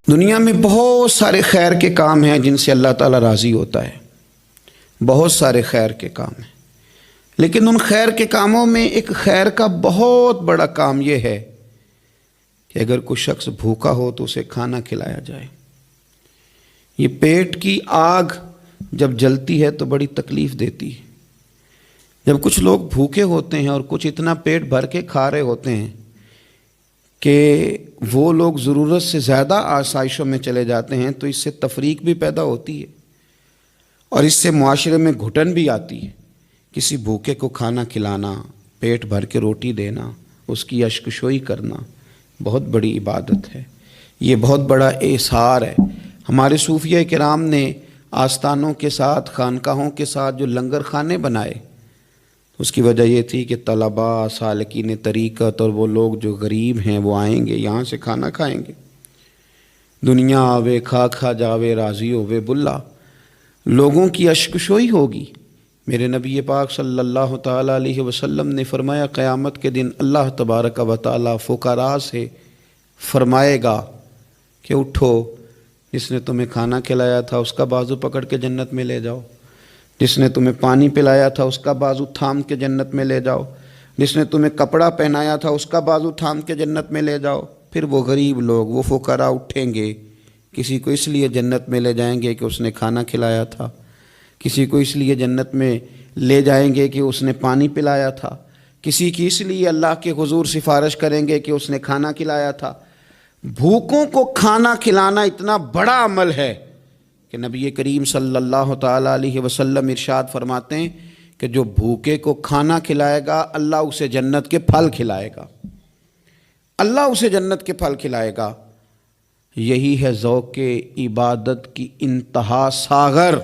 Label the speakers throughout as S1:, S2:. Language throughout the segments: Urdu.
S1: دنیا میں بہت سارے خیر کے کام ہیں جن سے اللہ تعالیٰ راضی ہوتا ہے، بہت سارے خیر کے کام ہیں، لیکن ان خیر کے کاموں میں ایک خیر کا بہت بڑا کام یہ ہے کہ اگر کوئی شخص بھوکا ہو تو اسے کھانا کھلایا جائے۔ یہ پیٹ کی آگ جب جلتی ہے تو بڑی تکلیف دیتی ہے۔ جب کچھ لوگ بھوکے ہوتے ہیں اور کچھ اتنا پیٹ بھر کے کھا رہے ہوتے ہیں کہ وہ لوگ ضرورت سے زیادہ آسائشوں میں چلے جاتے ہیں تو اس سے تفریق بھی پیدا ہوتی ہے اور اس سے معاشرے میں گھٹن بھی آتی ہے۔ کسی بھوکے کو کھانا کھلانا، پیٹ بھر کے روٹی دینا، اس کی اشکشوئی کرنا بہت بڑی عبادت ہے، یہ بہت بڑا احسار ہے۔ ہمارے صوفیہ کرام نے آستانوں کے ساتھ، خانقاہوں کے ساتھ جو لنگر خانے بنائے، اس کی وجہ یہ تھی کہ طلباء، سالکین طریقت اور وہ لوگ جو غریب ہیں وہ آئیں گے، یہاں سے کھانا کھائیں گے۔ دنیا آوے کھا کھا جاوے راضی ہووے بلا، لوگوں کی اشکشوئی ہوگی۔ میرے نبی پاک صلی اللہ تعالیٰ علیہ وسلم نے فرمایا قیامت کے دن اللہ تبارک و تعالیٰ فقراء سے فرمائے گا کہ اٹھو، جس نے تمہیں کھانا کھلایا تھا اس کا بازو پکڑ کے جنت میں لے جاؤ، جس نے تمہیں پانی پلایا تھا اس کا بازو تھام کے جنت میں لے جاؤ، جس نے تمہیں کپڑا پہنایا تھا اس کا بازو تھام کے جنت میں لے جاؤ۔ پھر وہ غریب لوگ، وہ فقراء اٹھیں گے، کسی کو اس لیے جنت میں لے جائیں گے کہ اس نے کھانا کھلایا تھا، کسی کو اس لیے جنت میں لے جائیں گے کہ اس نے پانی پلایا تھا، کسی کی اس لیے اللہ کے حضور سفارش کریں گے کہ اس نے کھانا کھلایا تھا۔ بھوکوں کو کھانا کھلانا اتنا بڑا عمل ہے کہ نبی کریم صلی اللہ تعالیٰ علیہ وسلم ارشاد فرماتے ہیں کہ جو بھوکے کو کھانا کھلائے گا اللہ اسے جنت کے پھل کھلائے گا، اللہ اسے جنت کے پھل کھلائے گا۔ یہی ہے ذوق عبادت کی انتہا ساغر،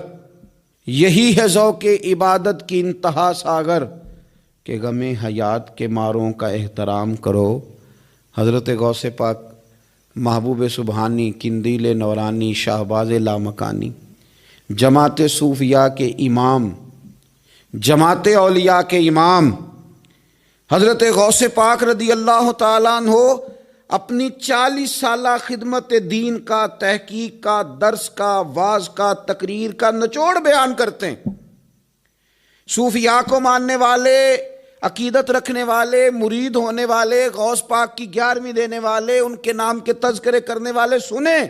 S1: یہی ہے ذوق عبادت کی انتہا ساغر کہ غم حیات کے ماروں کا احترام کرو۔ حضرت غوث پاک محبوب سبحانی، قندیل نورانی، شہباز لامکانی، جماعت صوفیاء کے امام، جماعت اولیاء کے امام حضرت غوث پاک رضی اللہ تعالیٰ عنہ اپنی 40 سالہ خدمت دین کا، تحقیق کا، درس کا، واعظ کا، تقریر کا نچوڑ بیان کرتے ہیں۔ صوفیاء کو ماننے والے، عقیدت رکھنے والے، مرید ہونے والے، غوث پاک کی 11ویں دینے والے، ان کے نام کے تذکرے کرنے والے سنیں۔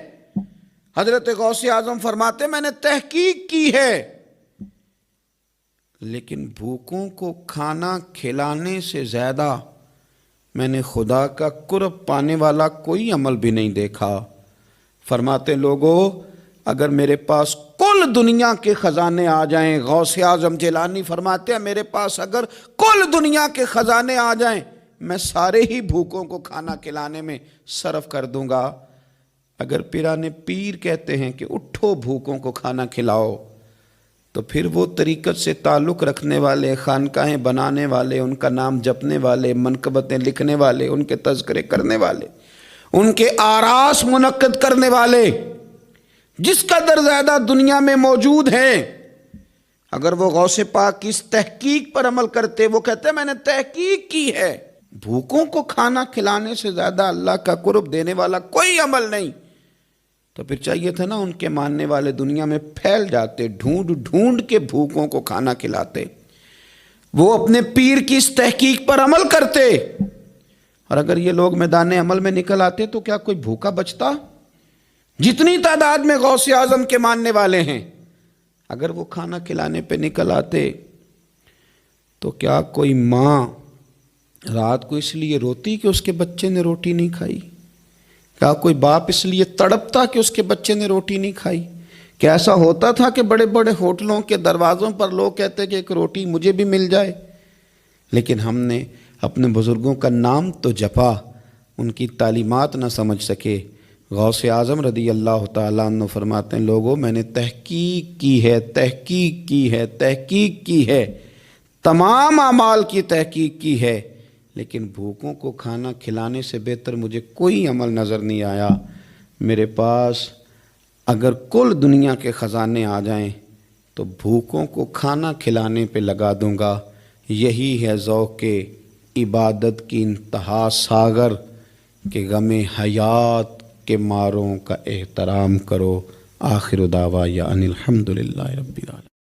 S1: حضرت غوث اعظم فرماتے میں نے تحقیق کی ہے لیکن بھوکوں کو کھانا کھلانے سے زیادہ میں نے خدا کا قرب پانے والا کوئی عمل بھی نہیں دیکھا۔ فرماتے لوگو اگر میرے پاس کل دنیا کے خزانے آ جائیں، غوث اعظم جیلانی فرماتے ہیں میرے پاس اگر کل دنیا کے خزانے آ جائیں میں سارے ہی بھوکوں کو کھانا کھلانے میں صرف کر دوں گا۔ اگر پیران پیر کہتے ہیں کہ اٹھو بھوکوں کو کھانا کھلاؤ تو پھر وہ طریقت سے تعلق رکھنے والے، خانقاہیں بنانے والے، ان کا نام جپنے والے، منقبتیں لکھنے والے، ان کے تذکرے کرنے والے، ان کے آراس منعقد کرنے والے جس قدر زیادہ دنیا میں موجود ہیں، اگر وہ غوث پاک کی اس تحقیق پر عمل کرتے، وہ کہتے ہیں میں نے تحقیق کی ہے، بھوکوں کو کھانا کھلانے سے زیادہ اللہ کا قرب دینے والا کوئی عمل نہیں، تو پھر چاہیے تھا نا ان کے ماننے والے دنیا میں پھیل جاتے، ڈھونڈ ڈھونڈ کے بھوکوں کو کھانا کھلاتے، وہ اپنے پیر کی اس تحقیق پر عمل کرتے۔ اور اگر یہ لوگ میدان عمل میں نکل آتے تو کیا کوئی بھوکا بچتا؟ جتنی تعداد میں غوث اعظم کے ماننے والے ہیں، اگر وہ کھانا کھلانے پہ نکل آتے تو کیا کوئی ماں رات کو اس لیے روتی کہ اس کے بچے نے روٹی نہیں کھائی؟ کیا کوئی باپ اس لیے تڑپتا کہ اس کے بچے نے روٹی نہیں کھائی؟ کیا ایسا ہوتا تھا کہ بڑے بڑے ہوٹلوں کے دروازوں پر لوگ کہتے کہ ایک روٹی مجھے بھی مل جائے؟ لیکن ہم نے اپنے بزرگوں کا نام تو جپا، ان کی تعلیمات نہ سمجھ سکے۔ غوث اعظم رضی اللہ تعالیٰ عنہ فرماتے ہیں لوگوں میں نے تحقیق کی ہے، تحقیق کی ہے، تحقیق کی ہے، تمام اعمال کی تحقیق کی ہے، لیکن بھوکوں کو کھانا کھلانے سے بہتر مجھے کوئی عمل نظر نہیں آیا۔ میرے پاس اگر کل دنیا کے خزانے آ جائیں تو بھوکوں کو کھانا کھلانے پہ لگا دوں گا، یہی ہے ذوق عبادت کی انتہا ساغر کہ غم حیات کے ماروں کا احترام کرو۔ آخر دعوایا ان الحمد للہ رب العالمین۔